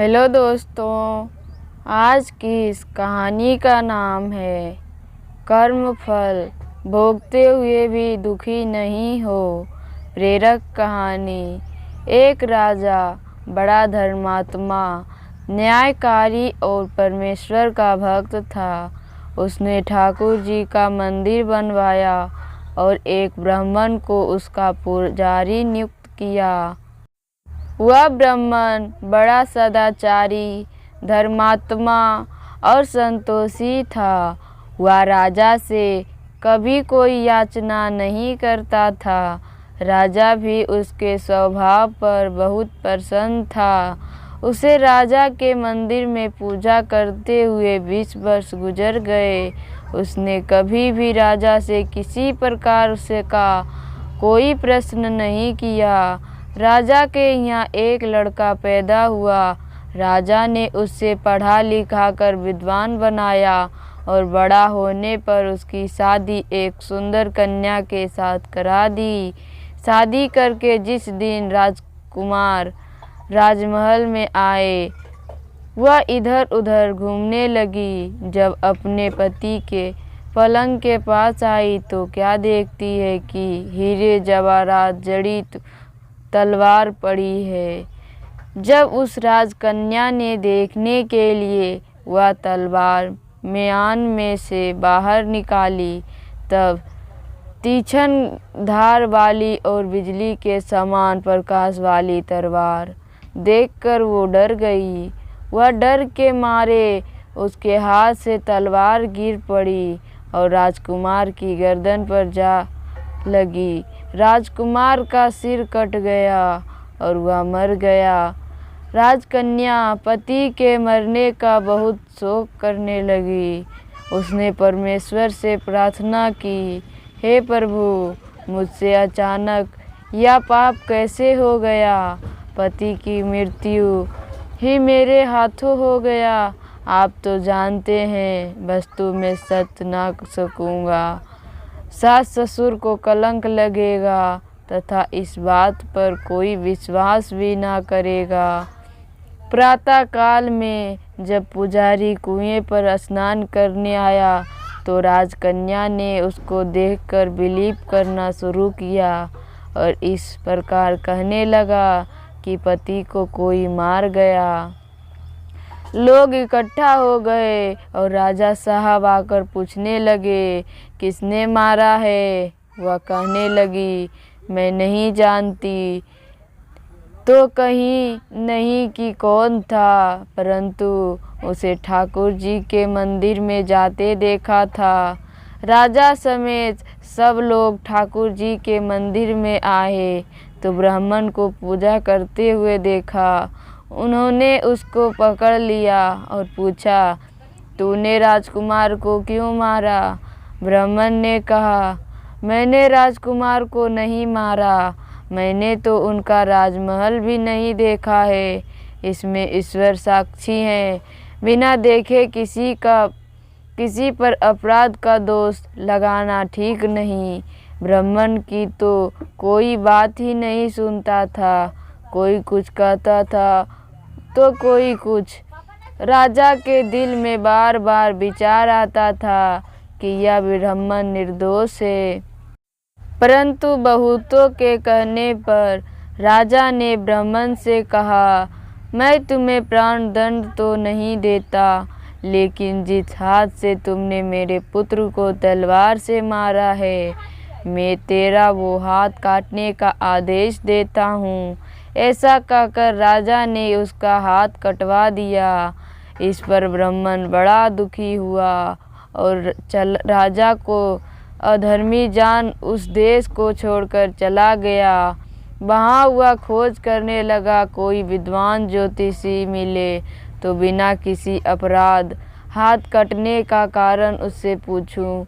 Hello दोस्तों, आज की इस कहानी का नाम है कर्मफल भोगते हुए भी दुखी नहीं हो। प्रेरक कहानी। एक राजा बड़ा धर्मात्मा, न्यायकारी और परमेश्वर का भक्त था। उसने ठाकुर जी का मंदिर बनवाया और एक ब्राह्मण को उसका पुजारी नियुक्त किया। वह ब्राह्मण बड़ा सदाचारी, धर्मात्मा और संतोषी था। वह राजा से कभी कोई याचना नहीं करता था। राजा भी उसके स्वभाव पर बहुत प्रसन्न था। उसे राजा के मंदिर में पूजा करते हुए 20 वर्ष गुजर गए। उसने कभी भी राजा से किसी प्रकार से का कोई प्रश्न नहीं किया। राजा के यहाँ एक लड़का पैदा हुआ। राजा ने उसे पढ़ा लिखा कर विद्वान बनाया और बड़ा होने पर उसकी शादी एक सुंदर कन्या के साथ करा दी। शादी करके जिस दिन राजकुमार राजमहल में आए, वह इधर उधर घूमने लगी। जब अपने पति के पलंग के पास आई तो क्या देखती है कि हीरे जवाहरात जड़ित तलवार पड़ी है। जब उस राजकन्या ने देखने के लिए वह तलवार म्यान में से बाहर निकाली, तब तीक्ष्ण धार वाली और बिजली के समान प्रकाश वाली तलवार देखकर वो डर गई। वह डर के मारे उसके हाथ से तलवार गिर पड़ी और राजकुमार की गर्दन पर जा लगी। राजकुमार का सिर कट गया और वह मर गया। राजकन्या पति के मरने का बहुत शोक करने लगी। उसने परमेश्वर से प्रार्थना की, हे प्रभु, मुझसे अचानक यह पाप कैसे हो गया? पति की मृत्यु ही मेरे हाथों हो गया। आप तो जानते हैं, वस्तु में सत्य ना सकूँगा, सास ससुर को कलंक लगेगा तथा इस बात पर कोई विश्वास भी ना करेगा। प्रातः काल में जब पुजारी कुएं पर स्नान करने आया तो राजकन्या ने उसको देखकर विलाप करना शुरू किया और इस प्रकार कहने लगा कि पति को कोई मार गया। लोग इकट्ठा हो गए और राजा साहब आकर पूछने लगे, किसने मारा है? वह कहने लगी, मैं नहीं जानती तो कहीं नहीं कि कौन था, परंतु उसे ठाकुर जी के मंदिर में जाते देखा था। राजा समेत सब लोग ठाकुर जी के मंदिर में आए तो ब्राह्मण को पूजा करते हुए देखा। उन्होंने उसको पकड़ लिया और पूछा, तूने राजकुमार को क्यों मारा? ब्राह्मण ने कहा, मैंने राजकुमार को नहीं मारा, मैंने तो उनका राजमहल भी नहीं देखा है। इसमें ईश्वर साक्षी हैं। बिना देखे किसी पर अपराध का दोष लगाना ठीक नहीं। ब्राह्मण की तो कोई बात ही नहीं सुनता था। कोई कुछ कहता था तो कोई कुछ। राजा के दिल में बार बार विचार आता था कि यह ब्राह्मण निर्दोष है, परंतु बहुतों के कहने पर राजा ने ब्राह्मण से कहा, मैं तुम्हें प्राण दंड तो नहीं देता, लेकिन जिस हाथ से तुमने मेरे पुत्र को तलवार से मारा है, मैं तेरा वो हाथ काटने का आदेश देता हूँ। ऐसा कहकर राजा ने उसका हाथ कटवा दिया। इस पर ब्राह्मण बड़ा दुखी हुआ और राजा को अधर्मी जान उस देश को छोड़कर चला गया। वहाँ वह खोज करने लगा, कोई विद्वान ज्योतिषी मिले तो बिना किसी अपराध हाथ कटने का कारण उससे पूछूं।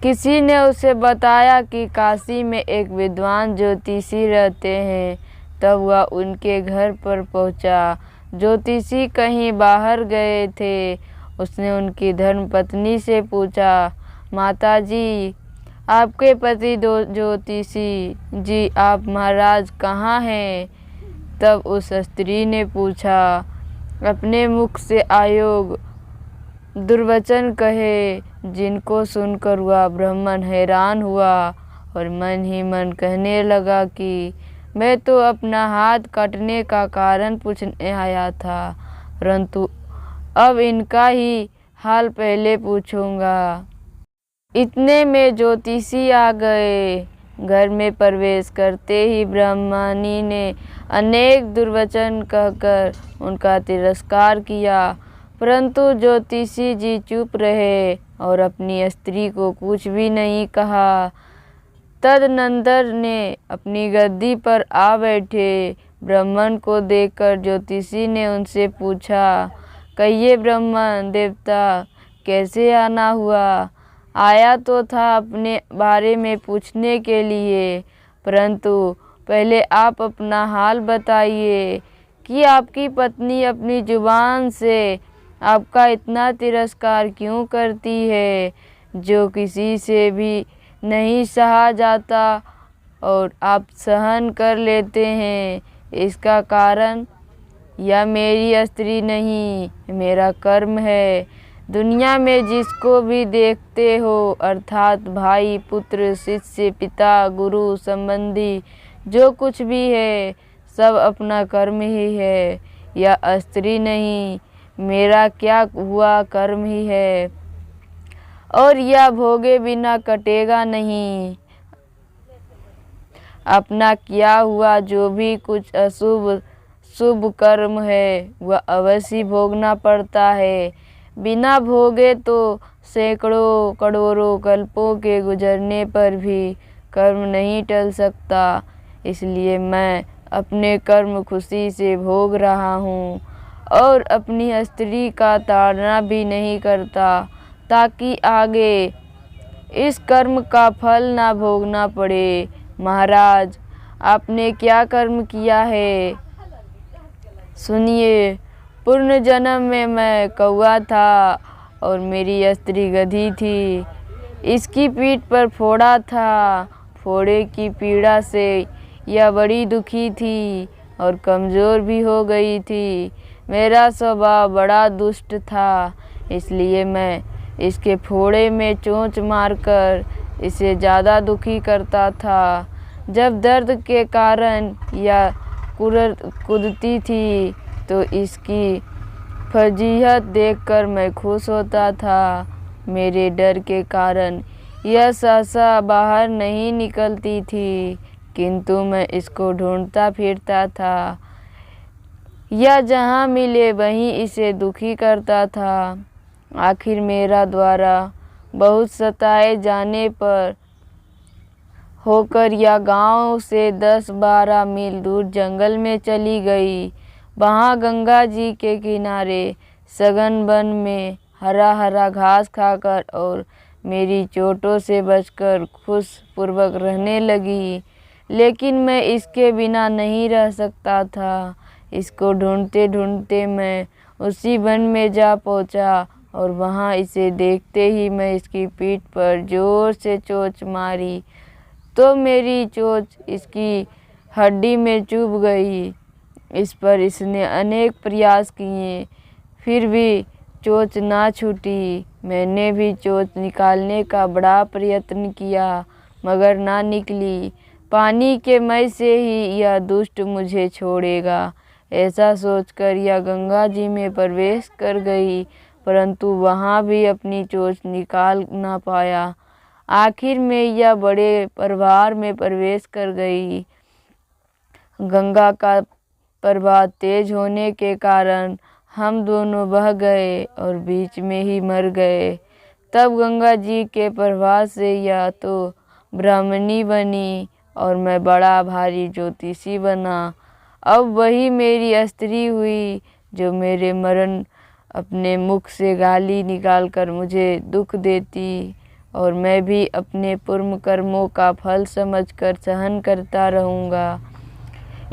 किसी ने उसे बताया कि काशी में एक विद्वान ज्योतिषी रहते हैं। तब वह उनके घर पर पहुंचा। ज्योतिषी कहीं बाहर गए थे। उसने उनकी धर्मपत्नी से पूछा, माताजी, आपके पति ज्योतिषी जी, आप महाराज कहाँ हैं? तब उस स्त्री ने पूछा, अपने मुख से अयोग्य दुर्वचन कहे, जिनको सुनकर वह ब्राह्मण हैरान हुआ और मन ही मन कहने लगा कि मैं तो अपना हाथ काटने का कारण पूछने आया था, परंतु अब इनका ही हाल पहले पूछूंगा। इतने में ज्योतिषी आ गए। घर में प्रवेश करते ही ब्राह्मणी ने अनेक दुर्वचन कहकर उनका तिरस्कार किया, परंतु ज्योतिषी जी चुप रहे और अपनी स्त्री को कुछ भी नहीं कहा। तदनंतर ने अपनी गद्दी पर आ बैठे ब्राह्मण को देखकर ज्योतिषी ने उनसे पूछा, कहिए ब्राह्मण देवता, कैसे आना हुआ? आया तो था अपने बारे में पूछने के लिए, परंतु पहले आप अपना हाल बताइए कि आपकी पत्नी अपनी जुबान से आपका इतना तिरस्कार क्यों करती है, जो किसी से भी नहीं सहा जाता और आप सहन कर लेते हैं। इसका कारण यह मेरी स्त्री नहीं, मेरा कर्म है। दुनिया में जिसको भी देखते हो, अर्थात भाई, पुत्र, शिष्य, पिता, गुरु, संबंधी, जो कुछ भी है, सब अपना कर्म ही है। यह स्त्री नहीं, मेरा क्या हुआ कर्म ही है, और यह भोगे बिना कटेगा नहीं। अपना किया हुआ जो भी कुछ अशुभ शुभ कर्म है, वह अवश्य भोगना पड़ता है। बिना भोगे तो सैकड़ों करोड़ों कल्पों के गुजरने पर भी कर्म नहीं टल सकता। इसलिए मैं अपने कर्म खुशी से भोग रहा हूँ और अपनी स्त्री का ताड़ना भी नहीं करता, ताकि आगे इस कर्म का फल ना भोगना पड़े। महाराज, आपने क्या कर्म किया है? सुनिए, पूर्ण जन्म में मैं कौआ था और मेरी स्त्री गधी थी। इसकी पीठ पर फोड़ा था। फोड़े की पीड़ा से यह बड़ी दुखी थी और कमज़ोर भी हो गई थी। मेरा स्वभाव बड़ा दुष्ट था, इसलिए मैं इसके फोड़े में चोंच मारकर इसे ज़्यादा दुखी करता था। जब दर्द के कारण यह कूदती थी तो इसकी फजीहत देखकर मैं खुश होता था। मेरे डर के कारण यह सहसा बाहर नहीं निकलती थी, किंतु मैं इसको ढूंढता फिरता था। यह जहाँ मिले वहीं इसे दुखी करता था। आखिर मेरा द्वारा बहुत सताए जाने पर होकर यह गांव से 10-12 मील दूर जंगल में चली गई। वहाँ गंगा जी के किनारे सघन वन में हरा हरा घास खाकर और मेरी चोटों से बचकर खुश पूर्वक रहने लगी। लेकिन मैं इसके बिना नहीं रह सकता था। इसको ढूंढते ढूंढते मैं उसी वन में जा पहुंचा और वहां इसे देखते ही मैं इसकी पीठ पर जोर से चोंच मारी तो मेरी चोंच इसकी हड्डी में चुभ गई। इस पर इसने अनेक प्रयास किए, फिर भी चोंच ना छूटी। मैंने भी चोंच निकालने का बड़ा प्रयत्न किया, मगर ना निकली। पानी के मय से ही यह दुष्ट मुझे छोड़ेगा, ऐसा सोचकर यह गंगा जी में प्रवेश कर गई, परंतु वहाँ भी अपनी चोंच निकाल ना पाया। आखिर में यह बड़े प्रवाह में प्रवेश कर गई। गंगा का प्रवाह तेज होने के कारण हम दोनों बह गए और बीच में ही मर गए। तब गंगा जी के प्रवाह से यह तो ब्राह्मणी बनी और मैं बड़ा भारी ज्योतिषी बना। अब वही मेरी स्त्री हुई जो मेरे मरण अपने मुख से गाली निकालकर मुझे दुख देती, और मैं भी अपने पूर्व कर्मों का फल समझकर सहन करता रहूँगा।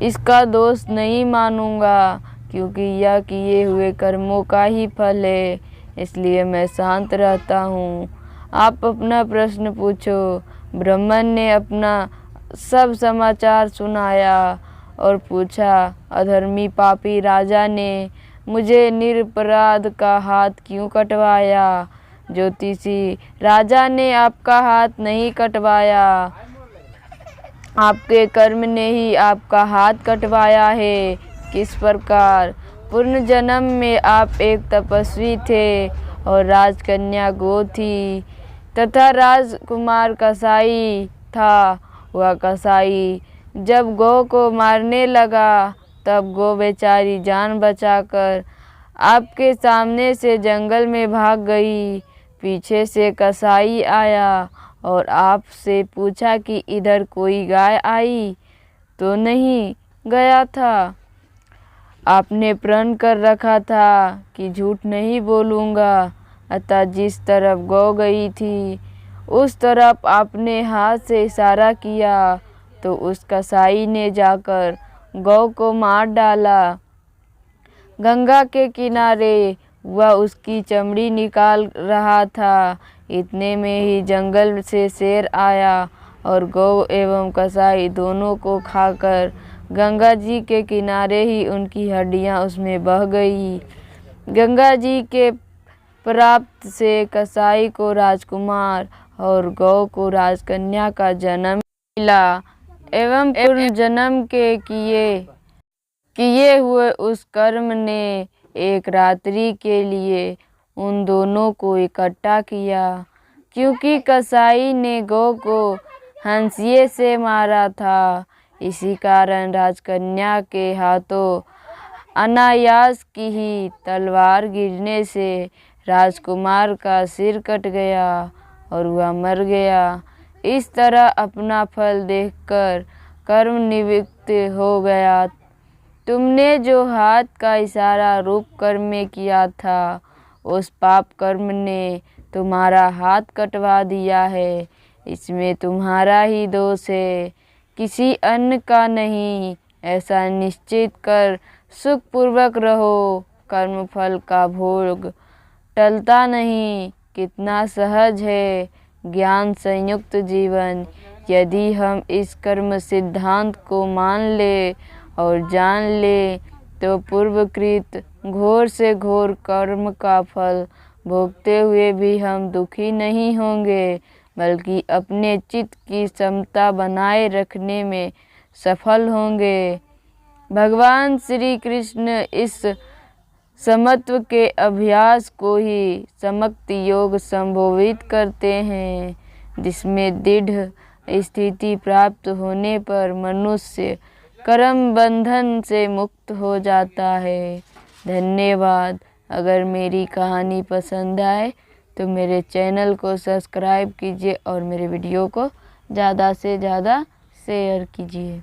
इसका दोष नहीं मानूंगा, क्योंकि यह किए हुए कर्मों का ही फल है, इसलिए मैं शांत रहता हूँ। आप अपना प्रश्न पूछो। ब्राह्मण ने अपना सब समाचार सुनाया और पूछा। अधर्मी पापी राजा ने मुझे निरपराध का हाथ क्यों कटवाया। ज्योतिषी राजा ने आपका हाथ नहीं कटवाया, आपके कर्म ने ही आपका हाथ कटवाया है। किस प्रकार? पूर्ण जन्म में आप एक तपस्वी थे और राजकन्या गो थी तथा राजकुमार कसाई था। वह कसाई जब गौ को मारने लगा तब गौ बेचारी जान बचाकर आपके सामने से जंगल में भाग गई। पीछे से कसाई आया और आपसे पूछा कि इधर कोई गाय आई तो नहीं गया था। आपने प्रण कर रखा था कि झूठ नहीं बोलूँगा, अतः जिस तरफ गौ गई थी उस तरफ आपने हाथ से इशारा किया तो उस कसाई ने जाकर गौ को मार डाला। गंगा के किनारे वह उसकी चमड़ी निकाल रहा था। इतने में ही जंगल से शेर आया और गौ एवं कसाई दोनों को खाकर गंगा जी के किनारे ही उनकी हड्डियां उसमें बह गई। गंगा जी के प्राप्त से कसाई को राजकुमार और गौ को राजकन्या का जन्म मिला एवं पूर्व जन्म के किए हुए उस कर्म ने एक रात्रि के लिए उन दोनों को इकट्ठा किया। क्योंकि कसाई ने गौ को हंसिए से मारा था, इसी कारण राजकन्या के हाथों अनायास की ही तलवार गिरने से राजकुमार का सिर कट गया और वह मर गया। इस तरह अपना फल देखकर कर्म निवृत्त हो गया। तुमने जो हाथ का इशारा रूप कर्म में किया था उस पाप कर्म ने तुम्हारा हाथ कटवा दिया है। इसमें तुम्हारा ही दोष है, किसी अन्य का नहीं। ऐसा निश्चित कर सुखपूर्वक रहो। कर्म फल का भोग टलता नहीं। कितना सहज है ज्ञान संयुक्त जीवन। यदि हम इस कर्म सिद्धांत को मान ले और जान ले तो पूर्वकृत घोर से घोर कर्म का फल भोगते हुए भी हम दुखी नहीं होंगे, बल्कि अपने चित्त की समता बनाए रखने में सफल होंगे। भगवान श्री कृष्ण इस समत्व के अभ्यास को ही समक्ति योग संबोधित करते हैं, जिसमें दृढ़ स्थिति प्राप्त होने पर मनुष्य कर्म बंधन से मुक्त हो जाता है। धन्यवाद। अगर मेरी कहानी पसंद आए तो मेरे चैनल को सब्सक्राइब कीजिए और मेरे वीडियो को ज़्यादा से ज़्यादा शेयर कीजिए।